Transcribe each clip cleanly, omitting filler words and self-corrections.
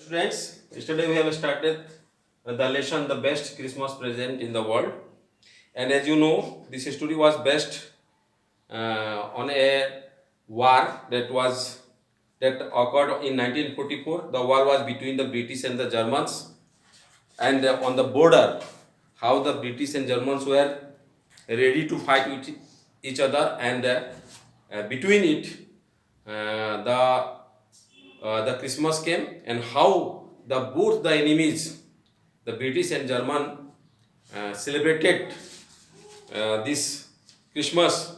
Students, yesterday we have started the lesson The Best Christmas Present in the World. And as you know, this story was based on a war that occurred in 1944. The war was between the British and the Germans, and on the border, how the British and Germans were ready to fight with each other, and between it, the Christmas came, and how both the enemies, the British and German, celebrated this Christmas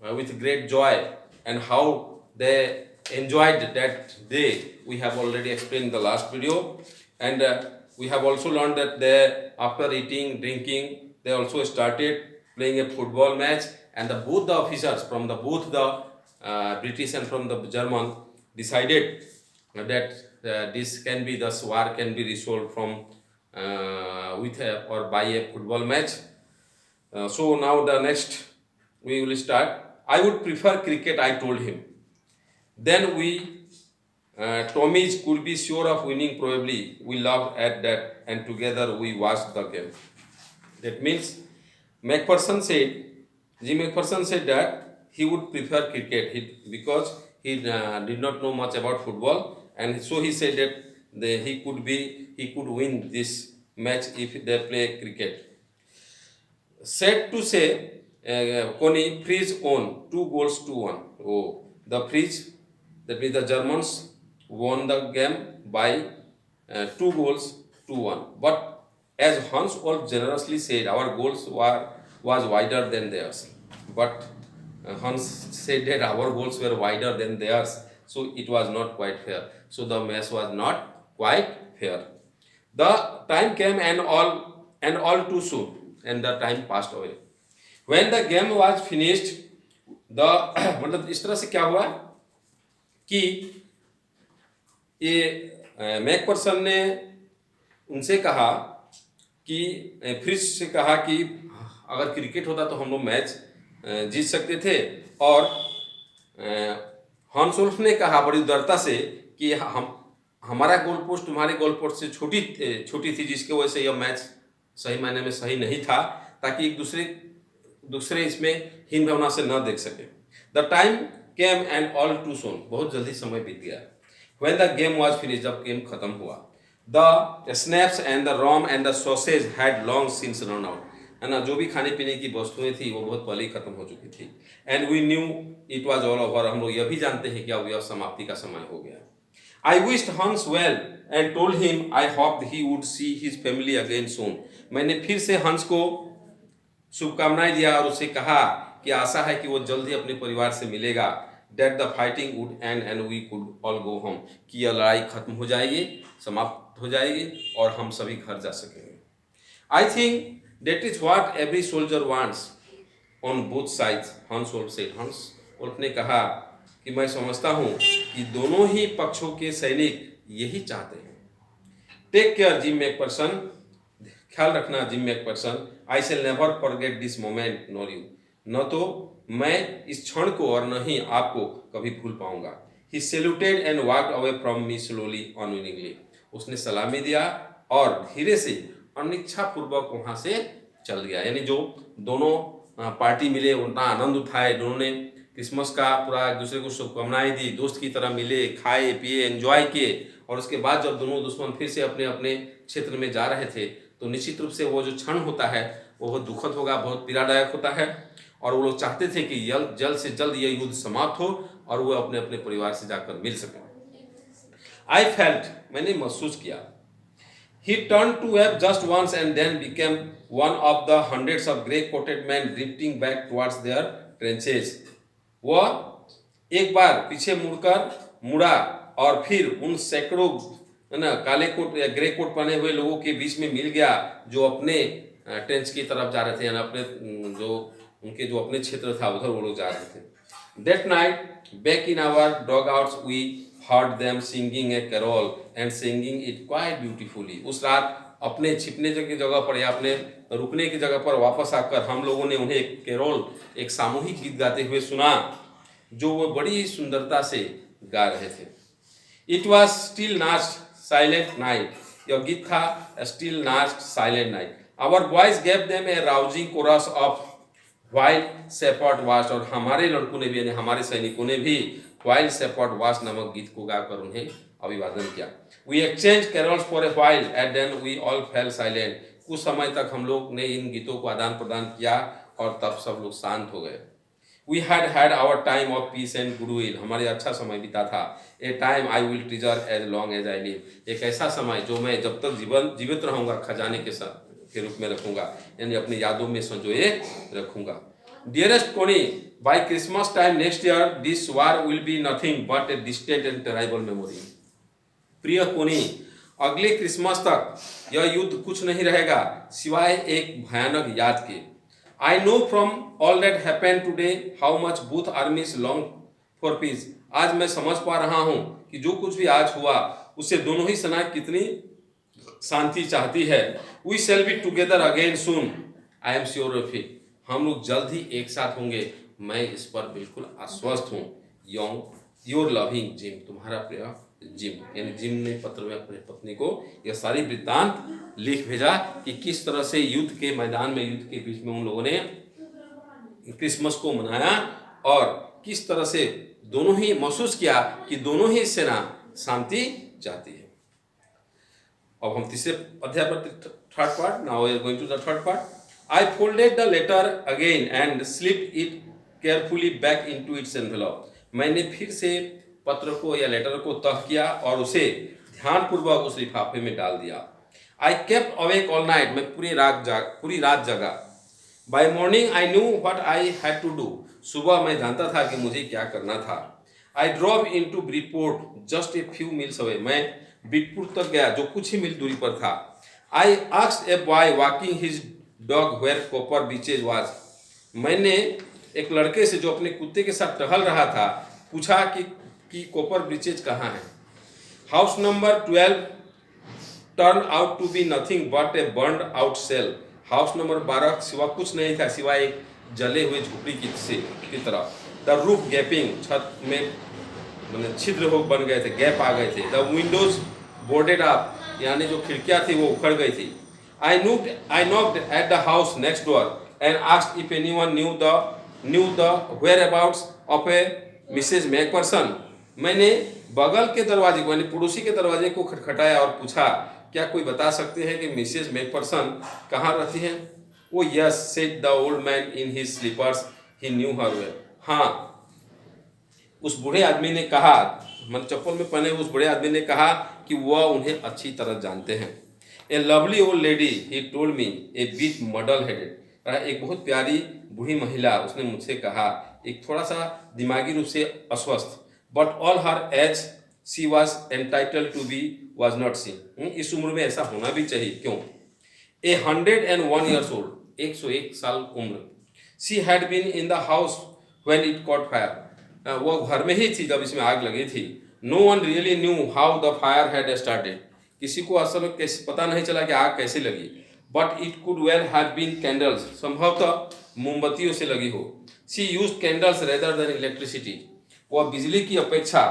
with great joy, and how they enjoyed that day. We have already explained in the last video, and we have also learned that they, after eating, drinking, they also started playing a football match, and both the officers from both the British and from the German decided that this war can be resolved from with or by a football match. So now the next we will start. I would prefer cricket, I told him. Then Tommy's could be sure of winning probably. We laughed at that and together we watched the game. That means Jim McPherson said that he would prefer cricket because he did not know much about football, and so he said that he could win this match if they play cricket. Said to say, Connie, Fridge won 2-1. Oh, the Fridge, that means the Germans, won the game by 2-1. But as Hans Wolf generously said, our goals was wider than theirs. But Hans said that our goals were wider than theirs, so it was not quite fair. So the match was not quite fair. The time came and all too soon, and the time passed away. When the game was finished, the मतलब इस तरह से क्या हुआ कि ये McPherson ने उनसे कहा कि फ्रिज से कहा कि अगर क्रिकेट होता तो हम लोग मैच जीत सकते थे, और हॉन्स वुल्फ ने कहा बड़ी उदारता से कि हमारा गोल पोस्ट तुम्हारे गोल पोस्ट से छोटी थी, जिसकी वजह से यह मैच सही मायने में सही नहीं था, ताकि एक दूसरे इसमें हीन भावना से न देख सके. The time came and all too soon, बहुत जल्दी समय बीत गया. When the game was finish, जब गेम खत्म हुआ, the snaps and the rum and the sausage had long since run out, है ना, जो भी खाने पीने की वस्तुएं थी वो बहुत पहले ही खत्म हो चुकी थी. And we knew it was all over, हम लोग यह भी जानते हैं कि अब यह समाप्ति का समय हो गया. I wished Hans well and told him I hoped he would see his family again soon. मैंने फिर से हंस को शुभकामनाएं दिया और उसे कहा कि आशा है कि वो जल्द ही अपने परिवार से मिलेगा. That the fighting would end and we could all go home. कि यह लड़ाई खत्म हो जाएगी, समाप्त हो जाएगी और हम सभी घर जा सकेंगे. I think that is what every soldier wants on both sides, Hans Wolf said. Hans Wolf ने कहा कि मैं समझता हूँ कि दोनों ही पक्षों के सैनिक यही चाहते हैं. टेक केयर जिम मैकपर्सन, ख्याल रखना Jim McPherson. I shall never forget this moment nor you, न तो मैं इस क्षण को और न ही आपको कभी भूल पाऊंगा. He saluted and walked away from me slowly unwillingly, उसने सलामी दिया और धीरे से अनिच्छापूर्वक वहां से चल गया. यानी जो दोनों पार्टी मिले उनका आनंद उठाए, दोनों ने क्रिसमस का पूरा एक दूसरे को शुभकामनाएं दी, दोस्त की तरह मिले, खाए पिए, एंजॉय किए, और उसके बाद जब दोनों दुश्मन फिर से अपने अपने क्षेत्र में जा रहे थे, तो निश्चित रूप से वो जो क्षण होता है वो बहुत दुखद होगा, बहुत पीड़ादायक होता है, और वो लोग चाहते थे कि जल्द से जल्द ये युद्ध समाप्त हो और वो अपने अपने परिवार से जाकर मिल सकें. आई फेल्ट, मैंने महसूस किया. He turned to Webb just once and then became one of the hundreds of grey-coated men drifting back towards their trenches. वह एक बार पीछे मुड़ा और फिर उन सैकड़ों काले कोट या ग्रे कोट पहने हुए लोगों के बीच में मिल गया जो अपने ट्रेंच की तरफ जा रहे थे, अपने जो अपने क्षेत्र था उधर वो लोग जा रहे थे. That night, back in our dugouts, we heard them singing a carol and singing it quite beautifully. उस रात अपने छिपने की जगह पर या अपने रुकने की जगह पर वापस आकर हम लोगों ने उन्हें एक कैरोल, एक सामूहिक गीत गाते हुए सुना जो वो बड़ी सुंदरता से गा रहे थे. It was still not silent night, यह गीत था still not silent night. Our boys gave them a rousing chorus of while shepherds watched, और हमारे लड़कों ने भी यानी हमारे सैनिकों ने भी वाइल्ड शेपर्ड वाश नामक गीत को गाकर उन्हें अभिवादन किया। We exchange carols for a while and then we all fell silent, कुछ समय तक हम लोग ने इन गीतों को आदान प्रदान किया और तब सब लोग शांत हो गए। We had had our time of peace and goodwill, हमारे अच्छा समय बीता था। A time I will treasure as long as I live, एक ऐसा समय जो मैं जब तक जीवित रहूंगा खजाने के रूप में रखूंगा, यानी अपनी यादों में संजोए रखूंगा। Dearest Connie, by Christmas time next year this war will be nothing but a distant and terrible memory. प्रिय कोनी, अगले क्रिसमस तक यह युद्ध कुछ नहीं रहेगा सिवाय एक भयानक याद के। I know from all that happen today how much both आर्मीज long for piece, आज मैं समझ पा रहा हूं कि जो कुछ भी आज हुआ उससे दोनों ही सेनाएं कितनी शांति चाहती है। We shall be together again soon, I am sure of it, हम लोग जल्द ही एक साथ होंगे, मैं इस पर बिल्कुल आश्वस्त हूँ। योर लविंग जिम, तुम्हारा प्रिय जिम। यानी जिम ने पत्र में अपने पत्नी को यह सारी वृत्तांत लिख भेजा कि किस तरह से युद्ध के मैदान में, युद्ध के बीच में उन लोगों ने क्रिसमस को मनाया और किस तरह से दोनों ही महसूस किया कि दोनों ही सेना शांति चाहती है। अब हम तीसरे अध्याय पर third part, now we are going to the third part. I folded the letter again and slipped it carefully back into its envelope. मैंने फिर से पत्र को या लेटर को तह किया और उसे ध्यानपूर्वक उस लिफाफे में डाल दिया। I kept awake all night, मैं पूरी रात जगा। By morning I knew what I had to do. सुबह मैं जानता था कि मुझे क्या करना था। I drove into Bridport just a few miles away. मैं ब्रिडपोर्ट तक गया जो कुछ ही मील दूरी पर था। I asked a boy walking his dog where Copper Beeches was, मैंने एक लड़के से जो अपने कुत्ते के साथ टहल रहा था पूछा कि कॉपर बीचेज कहाँ है। House number 12 turn out to be nothing but a burned out shell, house number 12 सिवा कुछ नहीं था सिवाय एक जले हुए झोपड़ी की तरह। द रूफ गैपिंग, छत में मैंने छिद्र हो बन गए थे, गैप आ गए थे। द विंडोज बोर्डेड अप, यानी जो खिड़कियाँ थी वो उखड़ गई थी। I knocked at the house next door and asked if anyone knew the whereabouts of a Mrs. Macpherson. मैंने बगल के दरवाजे को यानी पड़ोसी के दरवाजे को खटखटाया और पूछा क्या कोई बता सकते हैं कि मिसेज मैकफरसन कहाँ रहती हैं। Oh yes, said the old man in his slippers. He knew her well. हाँ, उस बूढ़े आदमी ने कहा, मन चप्पल में पहने उस बूढ़े आदमी ने कहा कि वह उन्हें अच्छी तरह जानते हैं। A lovely old lady, he told me, a bit muddle-headed. एक बहुत प्यारी बूढ़ी महिला, उसने मुझसे कहा, एक थोड़ा सा दिमागी रूप से अस्वस्थ। But all her age she was entitled to be was not seen. इस उम्र में ऐसा होना भी चाहिए, क्यों? A 101 years old, 101 साल उम्र। She had been in the house when it caught fire. वो घर में ही थी जब इसमें आग लगी थी। No one really knew how the fire had started. किसी को असल में कैसे पता नहीं चला कि आग कैसे लगी। But it could well have been candles, संभवतः मोमबत्तियों से लगी हो। She used candles rather than electricity, वह बिजली की अपेक्षा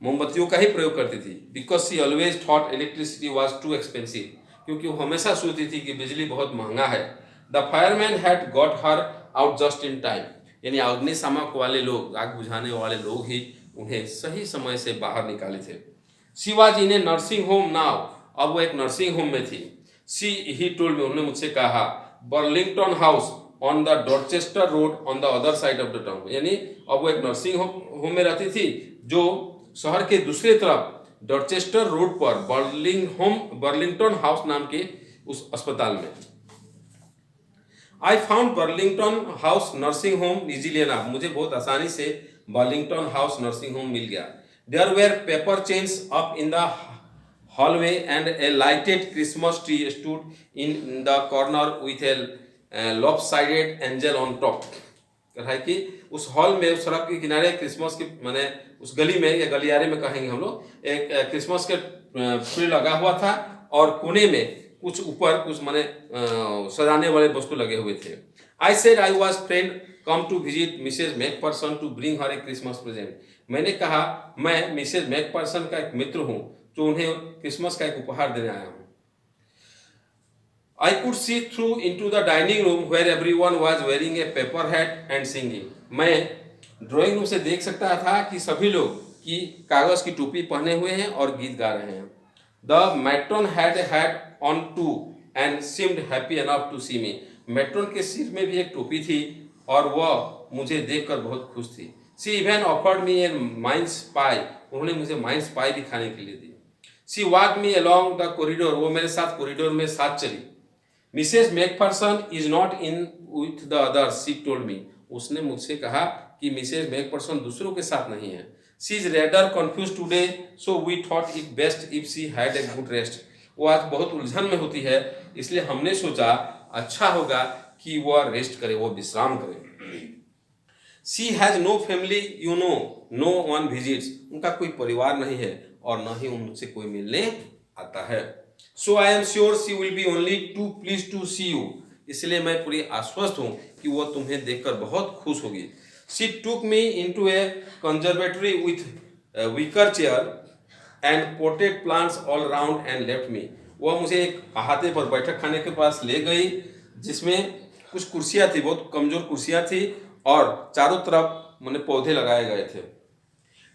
मोमबत्तियों का ही प्रयोग करती थी। Because she always thought electricity was too expensive, क्योंकि वो हमेशा सोचती थी कि बिजली बहुत महंगा है। The fireman had got her out just in time, यानी अग्निशामक वाले लोग, आग बुझाने वाले लोग ही उन्हें सही समय से बाहर निकाले थे। She was in A nursing home now, अब वो एक नर्सिंग होम में थी। ही टोल्ड मी, उन्होंने मुझसे कहा, Burlington house on the Dorchester road on the other side of the town, यानी अब वो एक नर्सिंग होम में रहती थी जो शहर के दूसरी तरफ डॉर्चेस्टर रोड पर बर्लिंगटन हाउस नाम के उस अस्पताल में। I found Burlington house nursing home easily enough, मुझे बहुत आसानी से बर्लिंगटन हाउस नर्सिंग होम मिल गया। There were paper chains up in the hallway and a lighted Christmas tree stood in the corner with a lopsided angel on top. कहा कि उस hall में, उस सड़क के किनारे क्रिसमस के माने उस गली में या गलियारे में कहेंगे हम लोग, एक क्रिसमस के ट्री लगा हुआ था और कोने में कुछ ऊपर कुछ माने सजाने वाले वस्तु लगे हुए थे। I said I was friend come to visit Mrs. Macpherson to bring her a Christmas present. मैंने कहा मैं मिसेज मैकपर्सन का एक मित्र हूँ तो उन्हें क्रिसमस का एक उपहार देने आया हूँ। I could see through into the dining room where everyone was wearing a paper hat and singing. मैं ड्राइंग रूम से देख सकता था कि सभी लोग की कागज की टोपी पहने हुए हैं और गीत गा रहे हैं। The matron had a hat on too and seemed happy enough to see me. Matron के सिर में भी एक टोपी थी और वह मुझे देखकर बहुत खुश थी। She even offered me a mince pie. उन्होंने मुझे माइंस पाई भी खाने के लिए दी। She walked me along the corridor. वो मेरे साथ कॉरिडोर में साथ चली। Mrs McPherson is not in with the others, she told me. उसने मुझसे कहा कि मिसेज मैकफर्सन दूसरों के साथ नहीं है। She is rather confuse today, so we thought it best if she had a good rest. वो आज बहुत उलझन में होती है, इसलिए हमने सोचा अच्छा होगा कि वह रेस्ट करे, वो विश्राम करे। She has no family, you know, no one visits. उनका कोई परिवार नहीं है और न ही उनसे कोई मिलने आता है। So I am sure she will be only too pleased to see you. इसलिए मैं पूरी आश्वस्त हूँ कि वो तुम्हें देखकर बहुत खुश होगी। She took me into A conservatory with weaker chair and potted plants all round and left me. वह मुझे एक अहाते पर बैठक खाने के पास ले गई जिसमें कुछ कुर्सियाँ थी, बहुत कमजोर कुर्सियाँ थी और चारों तरफ मैंने पौधे लगाए गए थे।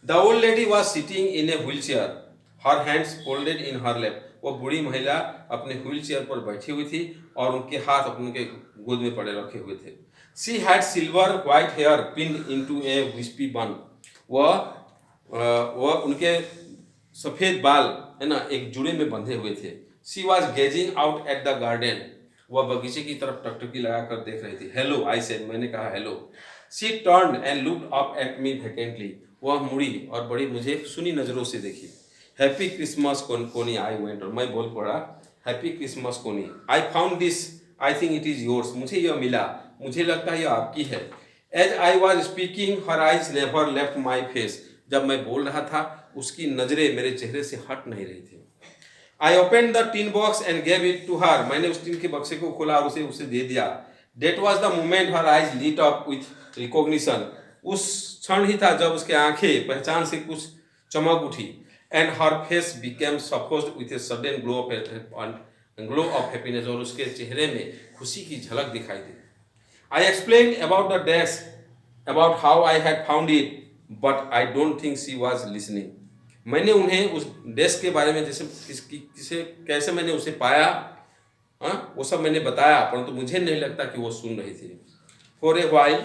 The old lady was sitting in a wheel chair, her hands folded in her lap. वो बूढ़ी महिला अपने व्हील चेयर पर बैठी हुई थी और उनके हाथ अपने गोद में पड़े रखे हुए थे। She had silver white hair pinned into a wispy bun. वह उनके सफेद बाल है ना एक जुड़े में बंधे हुए थे। She was gazing out at the garden. वह बगीचे की तरफ टकटकी लगाकर देख रही थी। हेलो आई सेड, मैंने कहा hello. She turned and looked up at me vacantly. वह मुड़ी और बड़ी मुझे सुनी नजरों से देखी। Happy Christmas Connie, I went, और मैं बोल पड़ा happy Christmas Connie. I found this, I think it is yours. मुझे यह मिला, मुझे लगता है यह आपकी है। As I was speaking her eyes never left my face. जब मैं बोल रहा था उसकी नजरें मेरे चेहरे से हट नहीं रही थी। I open the tin box and gave it to her. मैंने उस टिन के बक्से को खोला और उसे दे दिया। That was the moment her eyes lit up with recognition. उस क्षण ही था जब उसके आंखें पहचान से कुछ चमक उठी। And her face became suffused with a sudden glow of happiness. और उसके चेहरे में खुशी की झलक दिखाई दी। I explain about the desk, about how I had found it, but I don't think she was listening. मैंने उन्हें उस डेस्क के बारे में जैसे कैसे मैंने उसे पाया, वो सब मैंने बताया, परंतु मुझे नहीं लगता कि वो सुन रही थी। For a while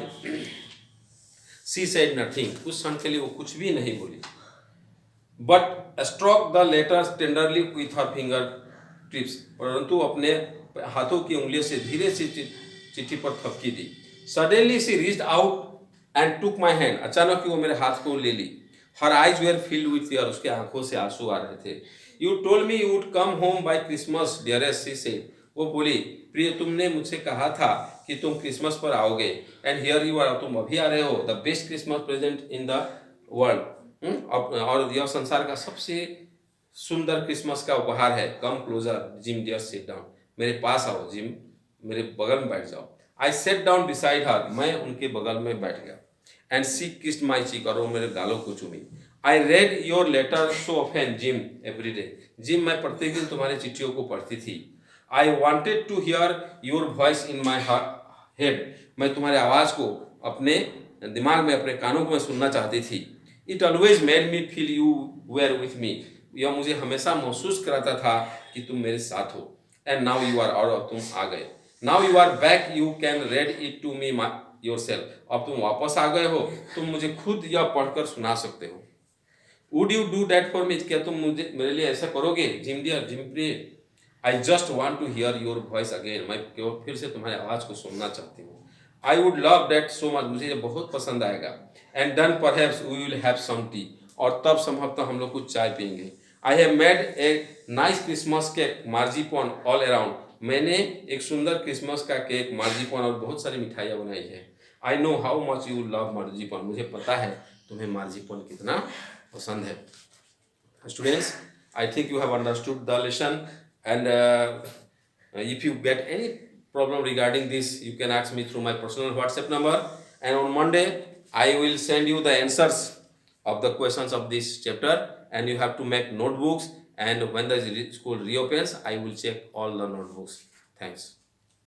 she said nothing. कुछ क्षण के लिए वो कुछ भी नहीं बोली। But stroke the letters tenderly with her finger tips. परंतु अपने हाथों की उंगलियों से धीरे से चिट्ठी पर थपकी दी। Suddenly she reached out and took my hand. अचानक ही वो मेरे हाथ को ले ली। Her eyes were filled with tears. उसके आंखों से आंसू आ रहे थे। You told me you would come home by Christmas dearest, she said. वो बोली, प्रिय तुमने मुझसे कहा था कि तुम क्रिसमस पर आओगे। एंड हियर यू आर, तुम अभी आ रहे हो। The best Christmas present in the world. और यह संसार का सबसे सुंदर क्रिसमस का उपहार है। Come closer Jim dear, sit down. मेरे पास आओ जिम, मेरे बगल में बैठ जाओ। I sat down beside her. मैं उनके बगल में बैठ गया। And she kissed my cheek. और वो मेरे गालों को चूमी। I read your letter so often Jim every day. Jim, मैं प्रत्येक दिन तुम्हारी चिट्ठियों को पढ़ती थी। आई वॉन्टेड टू हियर योर वॉइस इन माई हेड। मैं तुम्हारी आवाज़ को अपने दिमाग में, अपने कानों में सुनना चाहती थी। It always made me feel you were with me. यह मुझे हमेशा महसूस कराता था कि तुम मेरे साथ हो। एंड नाउ यू आर, और तुम आ गए। Now you are back, you can read it to me yourself. अब तुम वापस आ गए हो, तुम मुझे खुद यह पढ़कर सुना सकते हो। Would you do that for me? क्या तुम मुझे मेरे लिए ऐसा करोगे जिम डियर, जिम प्रिय? I just want to here your voice again. मैं केवल फिर से तुम्हारी आवाज़ को सुनना चाहती हूँ। I would love that so much. मुझे ये बहुत पसंद आएगा। And then perhaps we will have some tea. और तब संभवतः हम लोग कुछ चाय पियेंगे। I have made a nice Christmas cake marzipan all around. मैंने एक सुंदर क्रिसमस का केक, मार्जिपॉन और बहुत सारी मिठाइयाँ बनाई है। I know how much you love marzipan. मुझे पता है तुम्हें मार्जिपॉन कितना पसंद है। Students, I think you have understood the lesson, and if you get any problem regarding this, you can ask me through my personal WhatsApp number, and on Monday I will send you the answers of the questions of this chapter, and you have to make notebooks and when the school reopens, I will check all the notebooks. Thanks.